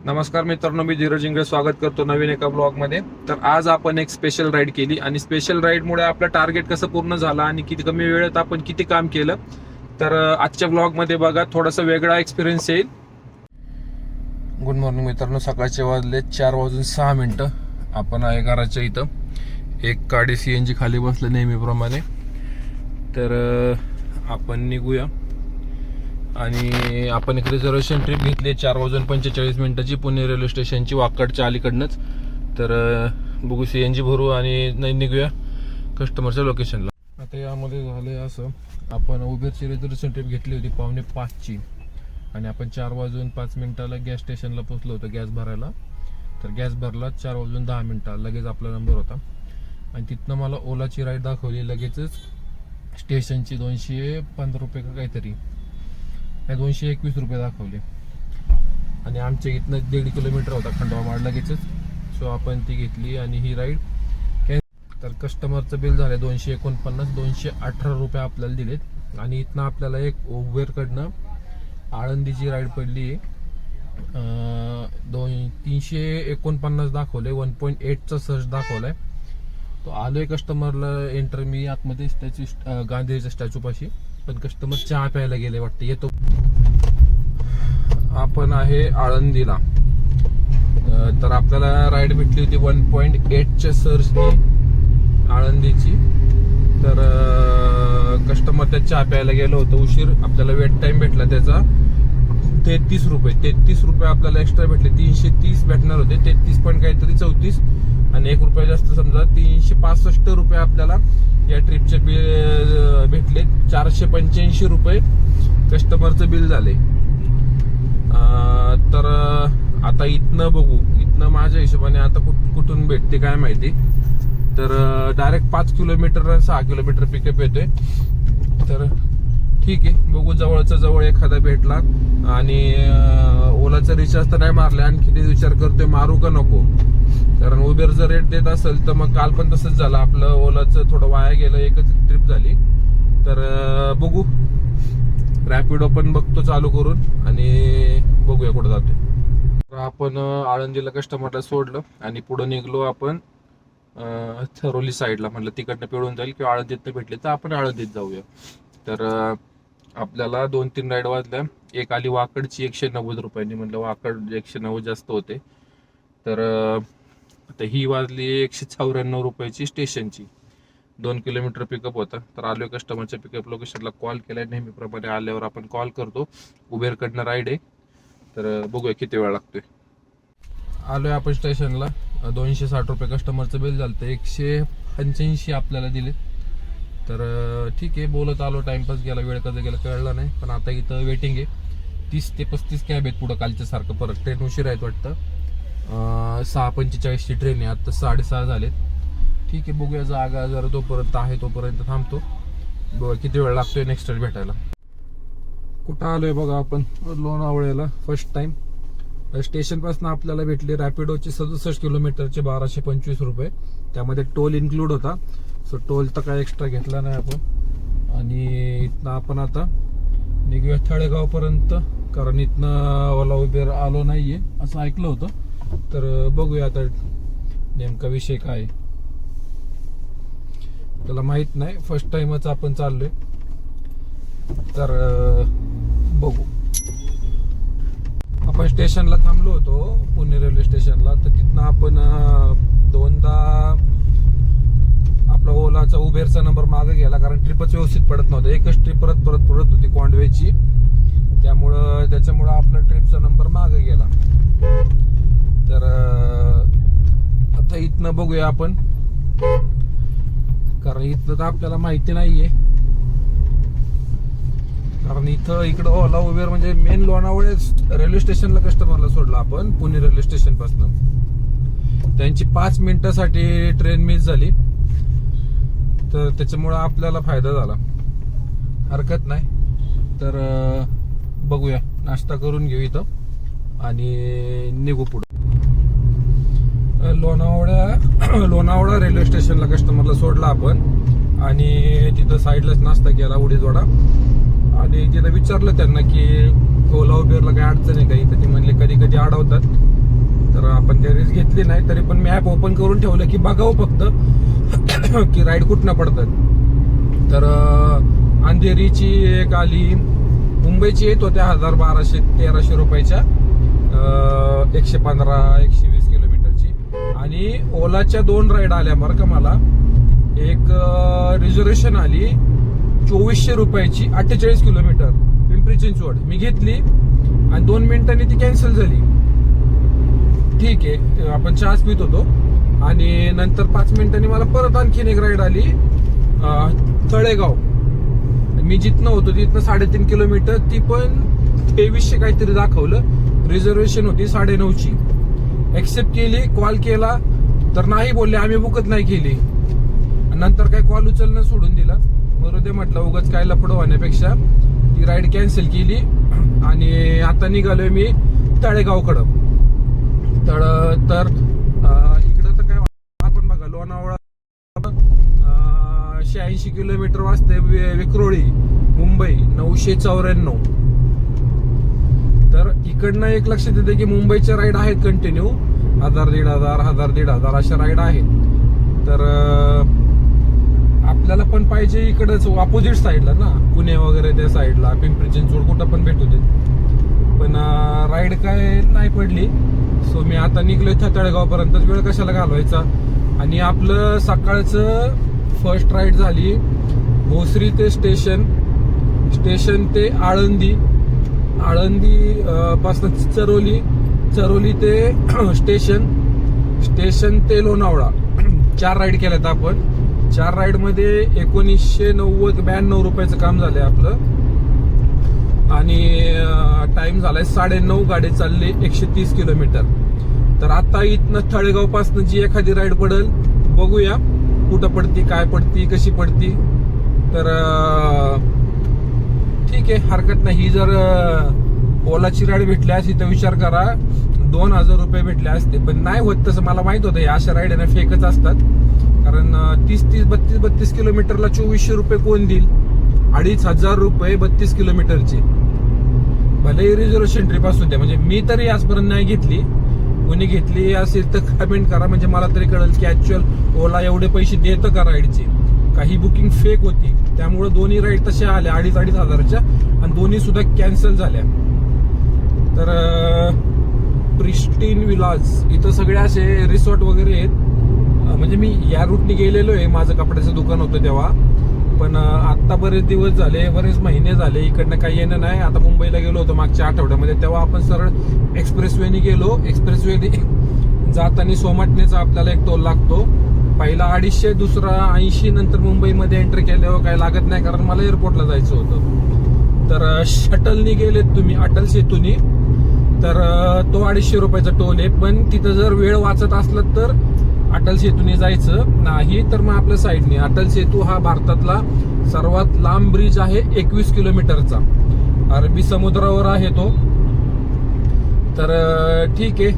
नमस्कार मित्रांनो, मी धीरज इंगळे स्वागत करतो नवीन एका ब्लॉगमध्ये. तर आज आपण एक स्पेशल राईड केली आणि स्पेशल राईडमुळे आपलं टार्गेट कसं पूर्ण झालं आणि किती कमी वेळेत आपण किती काम केलं, तर आजच्या ब्लॉगमध्ये बघा. थोडासा वेगळा एक्सपिरियन्स येईल. गुड मॉर्निंग मित्रांनो, सकाळचे वाजले 4:06. आपण आहे घराच्या इथं. एक गाडी CNG खाली बसलं नेहमीप्रमाणे. तर आपण निघूया आणि आपण एक रिझर्वेशन ट्रिप घेतली 4:45 पुणे रेल्वे स्टेशनची, वाकडच्या अलीकडनंच. तर बघू, CNG भरू आणि निघूया कस्टमरच्या लोकेशनला. आता यामध्ये झाले असं, आपण उबेरची रिझर्वेशन ट्रिप घेतली होती 4:45ची आणि आपण 4:05 गॅस स्टेशनला पोहोचलो होतो गॅस भरायला. तर गॅस भरला 4:10 लगेच आपला नंबर होता आणि तिथनं मला ओलाची राईड दाखवली लगेचच स्टेशनची. 215 रुपये का काहीतरी, 221 रुपये दाखवले आणि आमच्या इथनं 1.5 किलोमीटर होता खंडोबामाड लगेचच. सो आपण ती घेतली आणि ही राईड. तर कस्टमरचं बिल झालं 249, 218 रुपये आपल्याला दिलेत. आणि इथनं आपल्याला एक उबेरकडनं आळंदीची राईड पडली. 349 दाखवले, 1.8चा सर्च दाखवलाय. तो आलोय कस्टमरला एंटर मी आतमध्ये स्टॅच्यू, गांधीच्या स्टॅच्यू पाशी. पण कस्टमर चहा प्यायला गेले वाटते, येतो. आपण आहे आळंदीला. तर आपल्याला राईड भेटली होती 1.8च्या सर्चनी आळंदीची. तर कस्टमर त्या चहा प्यायला गेलो होतो उशीर. आपल्याला वेट टाइम भेटला त्याचा 33 रुपये. 33 रुपये आपल्याला एक्स्ट्रा भेटले. 330 भेटणार होते, 33 पॉईंट काहीतरी 34 आणि 1 रुपये जास्त, समजा 365 रुपये आपल्याला या ट्रिपचे बिल भेटले. 485 रुपये कस्टमरचं बिल झाले. तर आता इथनं बघू, इथनं माझ्या हिशोबाने आता कुठून भेटते काय माहिती. तर डायरेक्ट 5 किलोमीटर 6 किलोमीटर पिकअप येतोय. तर ठीक आहे, बघू जवळचा जवळ एखादा भेटला. आणि ओलाचा रिचार्ज तर नाही मारला, आणखी ते विचार करतोय मारू का नको. कारण उबेर जर रेट देत असेल तर मग काल पण तसंच झालं, आपलं ओलाचं थोडं वाया गेलं, एकच ट्रिप झाली. तर बघू, रॅपिडो पण बघतो चालू करून आणि बघूया कुठं जातोय. आपण आळंदीला कस्टमरला सोडलं आणि पुढे निघलो आपण थरोली साईडला. म्हटलं तिकडनं पिळून जाईल किंवा आळंदीतनं भेटले तर आपण आळंदीत जाऊया. तर आपल्याला 2-3 राईड वाजल्या. एक आली वाकडची 190 रुपयांनी. म्हटलं वाकड 190 जास्त होते. तर आता ही वाजली 194 रुपयाची स्टेशनची. 2 किलोमीटर पिकअप होता. तर आलोय कस्टमरच्या पिकअप लोकेशनला. कॉल केलाय नेहमीप्रमाणे, आल्यावर आपण कॉल करतो. उबेरकडनं राईड आहे. तर बघूया किती वेळ लागतोय. आलोय आपण स्टेशनला. 260 रुपये कस्टमरचं बिल झालं. 185 आपल्याला दिले. तर ठीक आहे, बोलत आलो, टाइमपास गेला, वेळ कधी गेला कळला नाही. पण आता इथं वेटिंग आहे. 30 ते 35 कॅब आहेत पुढं कालच्या सारखं. परत ट्रेन उशीर आहेत वाटतं. 6:45ची ट्रेन आहे, आता 6:30 झालेत. ठीक आहे, बघूया जागा जरा तोपर्यंत आहे तोपर्यंत थांबतो. बघा किती वेळ लागतोय नेक्स्ट ट्रेन भेटायला. कुठं आलोय बघा आपण, लोणावळ्याला. फर्स्ट टाइम स्टेशनपासून आपल्याला भेटले रॅपिडोचे 67 किलोमीटरचे 1225 रुपये. त्यामध्ये टोल इन्क्लूड होता. सो टोल तर काय एक्स्ट्रा घेतला नाही आपण. आणि इथनं आपण आता निघूया तळेगावपर्यंत, कारण इथनं ओला उबेर आलो नाहीये असं ऐकलं होतं. तर बघूया आता नेमका विषय काय, त्याला माहित नाही. फर्स्ट टाइमच आपण चाललोय. तर बघू. आपण स्टेशनला थांबलो होतो पुणे रेल्वे स्टेशनला. तर तिथनं आपण दोनदा आपला ओलाचा उबेरचा नंबर मागे गेला, कारण ट्रिपच व्यवस्थित पडत नव्हतं. एकच ट्रिप परत पडत होती कोंडवेची. त्याच्यामुळं आपला ट्रिपचा नंबर मागे गेला. तर आता इथनं बघूया आपण, कारण इथनं तर आपल्याला माहिती नाहीये. कारण इकडं ओला उबेर म्हणजे मेन लोणावळे रेल्वे स्टेशनला कस्टमरला सोडलं आपण पुणे रेल्वे स्टेशन पासून. त्यांची 5 मिनिटासाठी ट्रेन मिस झाली. तर त्याच्यामुळं आपल्याला फायदा झाला. हरकत नाही. तर बघूया, नाश्ता करून घेऊ इथं आणि निघू पुढं. लोणावळा रेल्वे स्टेशनला कस्टमरला सोडला आपण आणि तिथं साईडलाच नाश्ता केला, उडीदवडा. आणि तिथं विचारलं त्यांना की ओला उबेरला काही अडचण आहे काही. तर ते म्हणले कधी कधी अडवतात, आपण त्या रिस्क घेतली नाही. तरी पण मी ऍप ओपन करून ठेवलं की बघावं फक्त की राईड कुठनं पडतात. तर अंधेरीची एक आली, मुंबईची येत होत्या 1200-1300 रुपयाच्या 115-120 किलोमीटरची. आणि ओलाच्या 2 राईड आल्या बरं का मला. एक रिझर्वेशन आली 2400 रुपयाची 48 किलोमीटर पिंपरी चिंचवड, मी घेतली आणि 2 मिनिटांनी ती कॅन्सल झाली. ठीक आहे, आपण चहाच पित होतो आणि नंतर 5 मिनिटांनी मला परत आणखीन एक राईड आली तळेगाव. मी जिथनं होतो तिथनं 3.5 किलोमीटर, ती पण 2300 काहीतरी दाखवलं. रिझर्वेशन होती 9:30ची. एक्सेप्ट केली, कॉल केला तर नाही बोलले, आम्ही बुकच नाही केली. नंतर काय कॉल उचलणं सोडून दिला. बरोबर ते म्हटलं उगाच काय लफडं होण्यापेक्षा ती राईड कॅन्सल केली. आणि आता निघालोय मी तळेगावकडं. तर इकडं तर काय आपण बघा, लोणावळा 86 किलोमीटर वाजते, विक्रोळी मुंबई 994. तर इकडनं एक लक्षात येते की मुंबईच्या राईड आहेत कंटिन्यू 1000-1500 अशा राईड आहेत. तर आपल्याला पण पाहिजे इकडच ऑपोजिट साईडला ना, पुणे वगैरे त्या साईडला, पिंपरी चिंचवड कुठं पण भेटू देत. पण राईड काय नाही पडली. सो मी आता निघलोय तळेगावपर्यंत. वेळ कशाला घालवायचा. आणि आपलं सकाळचं फर्स्ट राईड झाली भोसरी ते स्टेशन ते आळंदी पासून चरोली ते स्टेशन ते लोणावळा. 4 राईड केल्यात आपण. 4 राईड मध्ये 1992 रुपयाचं काम झालंय आपलं. आणि टाइम झालाय 9:30. गाडी चालली 130 किलोमीटर. तर आता इथनं तळेगाव पासून जी एखादी राईड पडेल बघूया कुठं पडती, काय पडती, कशी पडती. तर ठीक आहे, हरकत नाही. ही जर ओलाची राईड भेटली असती तर विचार करा 2000 रुपये भेटले असते. पण नाही होत तसं, मला माहित होतं या अशा राईड फेकच असतात. कारण 30-32 किलोमीटरला 2400 रुपये कोण देईल. 2500 रुपये 32 किलोमीटरचे. भले रिझर्वेशन ट्रिप असू द्या. म्हणजे मी तरी आजपर्यंत नाही घेतली. कोणी घेतली असेल तर कमेंट करा, म्हणजे मला तरी कळेल की ऍक्च्युअल ओला एवढे पैसे देतं का राईडचे. काही बुकिंग फेक होती, त्यामुळे दोन्ही राईड तशा आल्या 2,500-2,500च्या आणि दोन्ही सुद्धा कॅन्सल झाल्या. तर प्रिस्टीन विलाज इथं सगळे असे रिसॉर्ट वगैरे आहेत. म्हणजे मी या रूटनी गेलेलो आहे, माझं कपड्याचं दुकान होतं तेव्हा. पण आता बरेच दिवस झाले, बरेच महिने झाले इकडनं काही येणं नाही. आता मुंबईला गेलो होतो मागच्या आठवड्यामध्ये, तेव्हा आपण सरळ एक्सप्रेसवेने गेलो. एक्सप्रेसवे जाताना सोमाटणेचा आपल्याला एक टोल लागतो. पहिला 250, दुसरा 80. नंतर मुंबईमध्ये एंट्री केल्यावर काय लागत नाही, कारण मला एअरपोर्टला जायचं होतं. तर शटलनी गेलेत तुम्ही अटल सेतूनी, तर तो 250 रुपयाचा टोल आहे. पण तिथं जर वेळ वाचत असला तर अटल सेतूने जायचं, नाही तर मग आपल्या साईडने. अटल सेतू हा भारतातला सर्वात लांब ब्रिज आहे, 21 किलोमीटरचा. अरबी समुद्रावर आहे तो. तर ठीक आहे,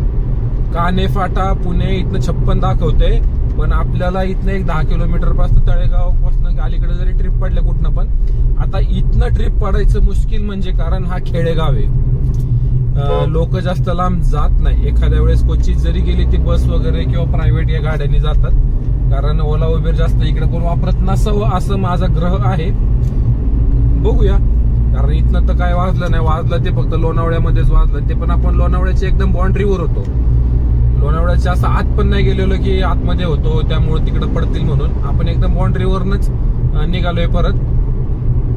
काने फाटा पुणे इथनं 56 दाखवते. पण आपल्याला इथनं एक 10 किलोमीटर पासून तळेगाव पासून अलीकडे जरी ट्रिप पडल्या कुठनं पण, आता इथनं ट्रिप पडायचं मुश्किल, म्हणजे कारण हा खेडेगाव आहे. लोक जास्त लांब जात नाही. एखाद्या वेळेस क्वचित जरी गेली ती बस वगैरे किंवा प्रायव्हेट या गाड्यांनी जातात, कारण ओला उबेर जास्त इकडे कोण वापरत नसावं असं माझा ग्रह आहे. बघूया, कारण इथनं तर काय वाजलं नाही. वाजलं ते फक्त लोणावळ्यामध्येच वाजलं. ते पण आपण लोणावळ्याच्या एकदम बाउंड्रीवर होतो. लोणावळ्याच्या असं आत पण नाही गेलेलो की आतमध्ये होतो, त्यामुळे तिकडे पडतील म्हणून. आपण एकदम बाउंड्रीवरनच निघालोय परत.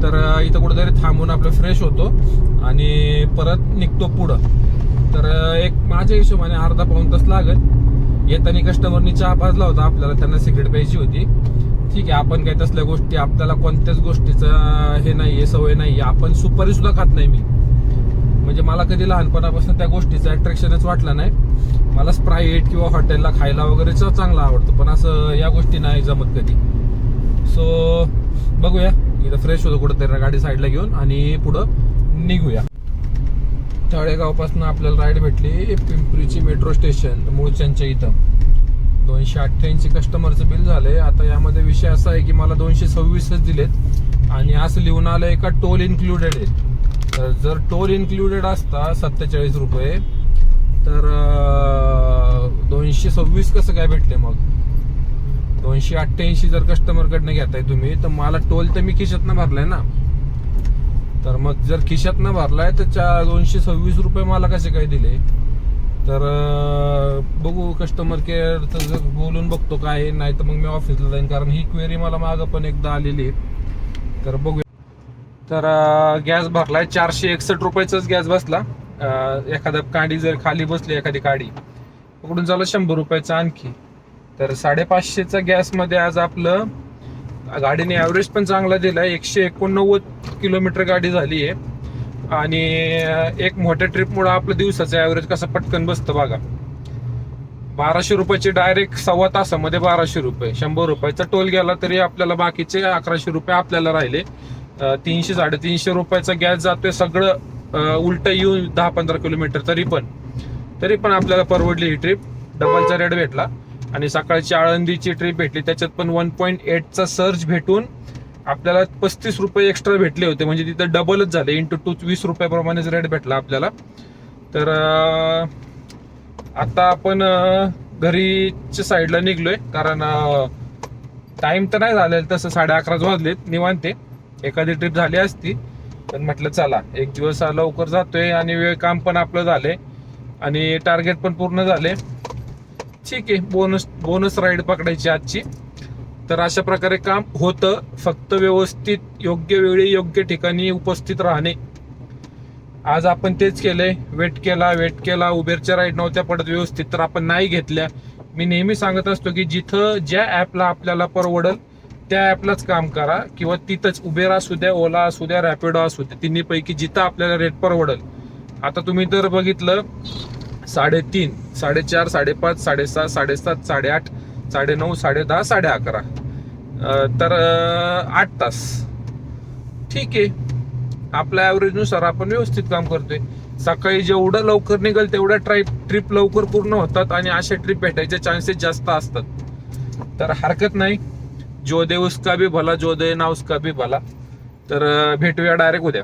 तर इथं कुठेतरी थांबून आपलं फ्रेश होतो आणि परत निघतो पुढं. तर एक माझ्या हिशोबाने अर्धा-पाऊण तास लागेल. येताना कस्टमरनी चहा पाजला होता आपल्याला, त्यांना सिगरेट प्यायची होती. ठीक आहे, आपण काही तसल्या गोष्टी, आपल्याला कोणत्याच गोष्टीचं हे नाहीये, सवय नाहीये. आपण सुपारी सुद्धा खात नाही मी. म्हणजे मला कधी लहानपणापासून त्या गोष्टीचं अट्रॅक्शनच वाटलं नाही. मला स्प्राईट किंवा हॉटेलला खायला वगैरे चांगलं आवडतं, पण असं या गोष्टी नाही जमत कधी. सो बघूया, इथं फ्रेश होतो कुठेतरी गाडी साईडला घेऊन आणि पुढं निघूया. तळेगाव पासून आपल्याला राईड भेटली पिंपरीची मेट्रो स्टेशन मूळच्यांच्या इथं. 288 कस्टमरचं बिल झालंय. आता यामध्ये विषय असा आहे की मला 226च दिलेत आणि असं लिहून आलंय का टोल इन्क्लुडेड आहे. तर जर टोल इन्क्लुडेड असता 47 रुपये, तर 226 कसं काय भेटले मग? 288 जर कस्टमर कडनं घेताय तुम्ही, तर मला टोल तर मी खिशातनं भरलाय ना. तर मग जर खिशातनं भरलाय तर 226 रुपये मला कसे काय दिले? तर बघू कस्टमर केअर जर बोलून बघतो काय, नाही तर मग मी ऑफिसला जाईन, कारण ही क्वेरी मला मागं पण एकदा आलेली आहे. तर बघू. तर गॅस भरलाय 461 रुपयाचाच गॅस बसला. एखादा काडी जर खाली बसली, एखादी काडी पकडून झालं 100 रुपयाचा आणखी. तर 550चा गॅस मध्ये आज आपलं गाडीने ॲव्हरेज पण चांगला दिलाय. 189 किलोमीटर गाडी झाली आहे. आणि एक मोठ्या ट्रिपमुळे आपलं दिवसाचं ॲव्हरेज कसं पटकन बसतं बघा. 1200 रुपयाचे डायरेक्ट 1.25 तासामध्ये 1200 रुपये. 100 रुपयाचा टोल गेला तरी आपल्याला बाकीचे 1100 रुपये आपल्याला राहिले. 300-350 रुपयाचा गॅस जातोय सगळं उलट येऊन 10-15 किलोमीटर. तरी पण आपल्याला परवडली ही ट्रिप. डबलचा रेट भेटला. आणि सकाळची आळंदीची ट्रिप भेटली, त्याच्यात पण 1.8चा सर्ज भेटून आपल्याला 35 रुपये एक्स्ट्रा भेटले होते. म्हणजे तिथं डबलच झाले. इंटू 2 20 रुपयाप्रमाणेच रेट भेटला आपल्याला. तर आता आपण घरीच्या साईडला निघलोय, कारण टाइम तर नाही झालेला तसं. 11:30 वाजलेत निवांते. एखादी ट्रिप झाली असती, पण म्हटलं चला एक दिवस लवकर जातोय आणि वेळ काम पण आपलं झालंय आणि टार्गेट पण पूर्ण झाले. ठीक आहे, बोनस राईड पकडायची आजची. तर अशा प्रकारे काम होतं, फक्त व्यवस्थित योग्य वेळी योग्य ठिकाणी उपस्थित राहणे. आज आपण तेच केलंय. वेट केला. उबेरच्या राईड नव्हत्या पडत व्यवस्थित, तर आपण नाही घेतल्या. मी नेहमी सांगत असतो की जिथं ज्या ऍपला आपल्याला परवडल त्या ऍपलाच काम करा, किंवा तिथंच उबेर असू द्या, ओला असू द्या, रॅपिडो असू द्या, तिन्हीपैकी जिथं आपल्याला रेट परवडल. आता तुम्ही तर बघितलं 3.5, 4.5, 5.5, 6.5, 7.7, 8.5, 9.5, 10.10, 11.5, तर 8 तास. ठीक आहे, आपल्या ऍव्हरेज नुसार आपण व्यवस्थित काम करतोय. सकाळी जेवढं लवकर निघेल तेवढ्या ट्रिप लवकर पूर्ण होतात आणि अशा ट्रिप भेटायचे चान्सेस जास्त असतात. तर हरकत नाही. जो दे उसका भी भला, जो दे ना उसका भी भला. तर भेटूया डायरेक्ट उद्या.